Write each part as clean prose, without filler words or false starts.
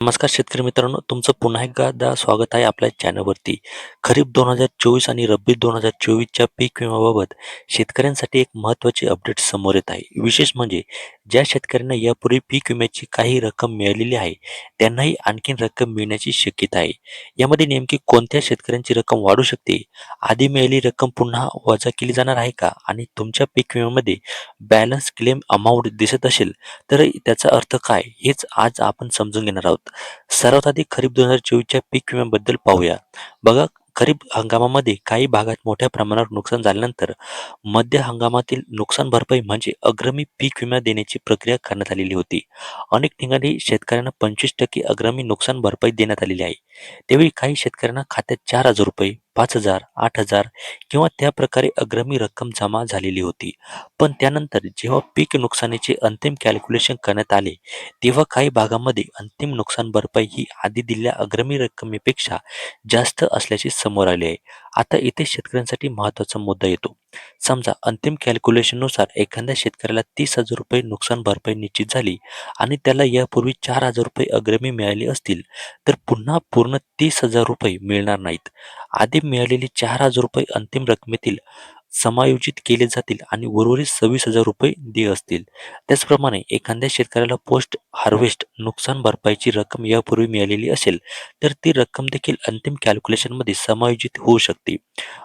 नमस्कार शेतकरी मित्रांनो, तुमचं पुन्हा एकदा स्वागत आहे आपल्या चॅनलवरती. खरीप 2024 आणि रब्बी 2024च्या पीक विम्याबाबत शेतकऱ्यांसाठी एक महत्त्वाची अपडेट समोर येत आहे. विशेष म्हणजे ज्या शेतकऱ्यांना यापूर्वी पीक विम्याची काही रक्कम मिळालेली आहे, त्यांनाही आणखीन रक्कम मिळण्याची शक्यता आहे. यामध्ये नेमकी कोणत्या शेतकऱ्यांची रक्कम वाढू शकते? आधी मिळालेली रक्कम पुन्हा वजा केली जाणार आहे का? आणि तुमच्या पीक विम्यामध्ये बॅलन्स क्लेम अमाउंट दिसत असेल, तर त्याचा अर्थ काय? हेच आज आपण समजून घेणार आहोत. सर्वात आधी खरीप 2024च्या पीक विम्याबद्दल पाहूया. बघा, खरीप हंगामामध्ये काही भागात मोठ्या प्रमाणावर नुकसान झाल्यानंतर मध्य हंगामातील नुकसान भरपाई म्हणजे अग्रिम पीक विमा देण्याची प्रक्रिया करण्यात आलेली होती. अनेक ठिकाणी शेतकऱ्यांना 25% अग्रिम नुकसान भरपाई देण्यात आलेली आहे. त्यावेळी काही शेतकऱ्यांना खात्यात 4,000 रुपये, 5,000, 8,000 किंवा त्या प्रकारे अग्रिम रक्कम जमा झालेली होती. पण त्यानंतर जेव्हा पीक नुकसानीचे अंतिम कॅल्क्युलेशन करण्यात आले, तेव्हा काही भागामध्ये अंतिम नुकसान भरपाई ही आधी दिलेल्या अग्रिम रकमेपेक्षा जास्त असल्याचे समोर आले आहे. आता इथे शेतकऱ्यांसाठी महत्त्वाचा मुद्दा येतो. समजा अंतिम कॅल्क्युलेशननुसार एखाद्या शेतकऱ्याला 30,000 रुपये नुकसान भरपाई निश्चित झाली आणि त्याला यापूर्वी 4,000 रुपये अग्रिमी मिळाले असतील, तर पुन्हा पूर्ण 30,000 रुपये मिळणार नाहीत. आधी मिळालेले 4,000 रुपये अंतिम रकमेतील समायोजित केले जातील आणि उर्वरित 26,000 रुपये देय असतील. त्याचप्रमाणे एखाद्या शेतकऱ्याला पोस्ट हार्वेस्ट नुकसान भरपाईची रक्कम यापूर्वी मिळालेली असेल, तर ती रक्कम देखील अंतिम कॅल्क्युलेशनमध्ये समायोजित होऊ शकते.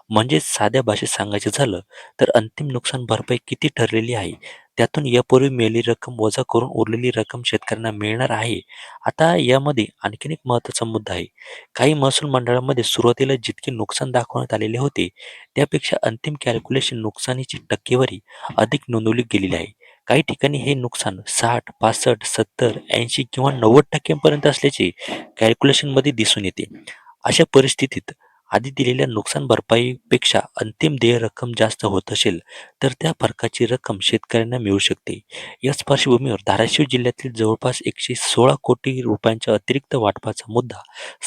म्हणजे साध्या भाषेत सांगायचं झालं, तर अंतिम नुकसान भरपाई किती ठरलेली आहे, त्यातून यापूर्वी मिळालेली रक्कम वजा करून उरलेली रक्कम शेतकऱ्यांना मिळणार आहे. आता यामध्ये आणखीन एक महत्त्वाचा मुद्दा आहे. काही महसूल मंडळामध्ये सुरुवातीला जितके नुकसान दाखवण्यात आलेले होते, त्यापेक्षा अंतिम कॅल्क्युलेशन नुकसानीची टक्केवारी अधिक नोंदवली गेलेली आहे. काही ठिकाणी हे नुकसान 60, 65, 70, 80 किंवा 90% असल्याचे कॅल्क्युलेशनमध्ये दिसून येते. अशा परिस्थितीत आधी दिलेल्या नुकसान भरपाईपेक्षा अंतिम देय रक्कम जास्त होत असेल, तर त्या फरकाची रक्कम शेतकऱ्यांना मिळू शकते. याच पार्श्वभूमीवर धाराशिव जिल्ह्यातील जवळपास 116 कोटी रुपयांच्या अतिरिक्त वाटपाचा मुद्दा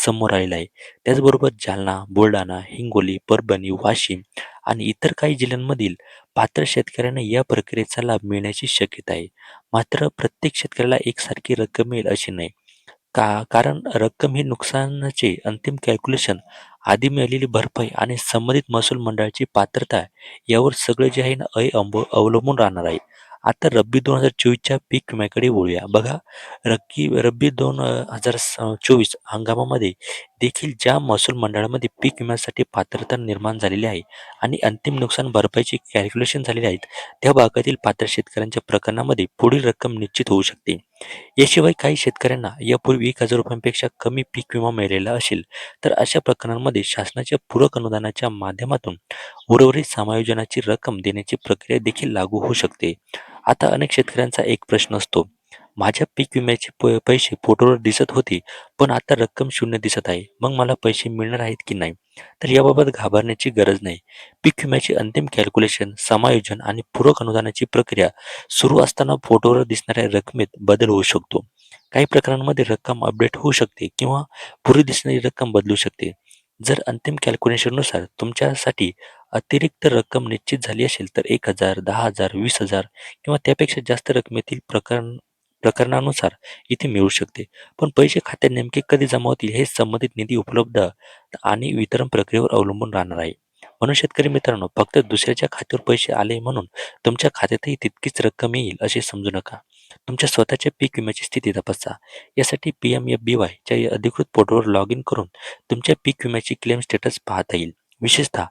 समोर आलेला आहे. त्याचबरोबर जालना, बुलढाणा, हिंगोली, परभणी, वाशिम आणि इतर काही जिल्ह्यांमधील पात्र शेतकऱ्यांना या प्रक्रियेचा लाभ मिळण्याची शक्यता आहे. मात्र प्रत्येक शेतकऱ्याला एकसारखी रक्कम मिळेल अशी नाही. कारण रक्कम ही नुकसानाचे अंतिम कॅल्क्युलेशन, आधी मिळालेली भरपाई आणि संबंधित महसूल मंडळाची पात्रता यावर सगळं जे आहे ना अवलंबून राहणार आहे. आता रब्बी 2024च्या पीक विम्याकडे वळूया. बघा, रब्बी 2024 हंगामामध्ये देखील ज्या महसूल मंडळामध्ये पीक विम्यासाठी पात्रता निर्माण झालेली आहे आणि अंतिम नुकसान भरपाईची कॅल्क्युलेशन झालेली आहेत, त्या भागातील पात्र शेतकऱ्यांच्या प्रकरणामध्ये पुढील रक्कम निश्चित होऊ शकते. याशिवाय काही शेतकऱ्यांना यापूर्वी 1,000 रुपयांपेक्षा कमी पीक विमा मिळालेला असेल, तर अशा प्रकरणांमध्ये शासनाच्या पूरक अनुदानाच्या माध्यमातून उर्वरित समायोजनाची रक्कम देण्याची प्रक्रिया देखील लागू होऊ शकते. आता अनेक शेतकऱ्यांचा एक प्रश्न असतो, माझ्या पीक विम्याचे पैसे फोटोवर दिसत होते, पण आता रक्कम शून्य दिसत आहे. मग मला पैसे मिळणार आहेत की नाही? तर याबाबत घाबरण्याची गरज नाही. पीक विम्याचे अंतिम कॅल्क्युलेशन, समायोजन आणि पूरक अनुदानाची प्रक्रिया सुरू असताना फोटोवर दिसणाऱ्या रकमेत बदल होऊ शकतो. काही प्रकरणांमध्ये रक्कम अपडेट होऊ शकते किंवा पूर्वी दिसणारी रक्कम बदलू शकते. जर अंतिम कॅल्क्युलेशननुसार तुमच्यासाठी अतिरिक्त रक्कम निश्चित झाली असेल, तर 1,000, 10,000, 20,000 किंवा त्यापेक्षा जास्त रकमेतील प्रकरणानुसार इथे मिळू शकते. पण पैसे खात्यात नेमके कधी जमा होतील हे संबंधित निधी उपलब्ध आणि वितरण प्रक्रियेवर अवलंबून राहणार आहे. म्हणून शेतकरी मित्रांनो, फक्त दुसऱ्याच्या खात्यावर पैसे आले म्हणून तुमच्या खात्यातही तितकीच रक्कम येईल असे समजू नका. तुमच्या स्वतःच्या पीक विम्याची स्थिती तपासा. यासाठी PMFBY च्या अधिकृत पोर्टलवर लॉग इन करून तुमच्या पीक विम्याची क्लेम स्टेटस पाहता येईल. विशेषतः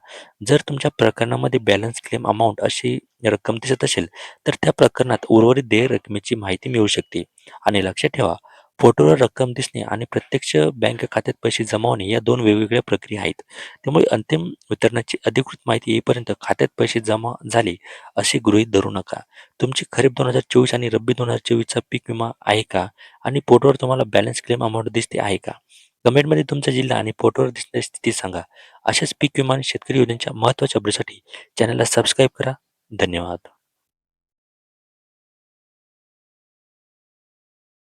जर तुमच्या प्रकरणामध्ये बॅलन्स क्लेम अमाउंट अशी रक्कम दिसत असेल, तर त्या प्रकरणात उर्वरित देय रकमेची माहिती मिळू शकते. आणि लक्षात ठेवा, फोटोवर रक्कम दिसणे आणि प्रत्यक्ष बँक खात्यात पैसे जमा होणे या दोन वेगवेगळ्या प्रक्रिया आहेत. त्यामुळे अंतिम वितरणाची अधिकृत माहिती येईपर्यंत खात्यात पैसे जमा झाले असे गृहीत धरू नका. तुमची खरीप 2024 आणि रब्बी 2024चा पीक विमा आहे का? आणि पोर्टलवर तुम्हाला बॅलन्स क्लेम अमाउंट दिसते आहे का? कमेंटमध्ये तुमचा जिल्हा आणि पोर्टलवर दिसणारी स्थिती सांगा. अशाच पीक विमा आणि शेतकरी योजनेच्या महत्त्वाच्या अपडेटसाठी चॅनलला सबस्क्राईब करा. धन्यवाद.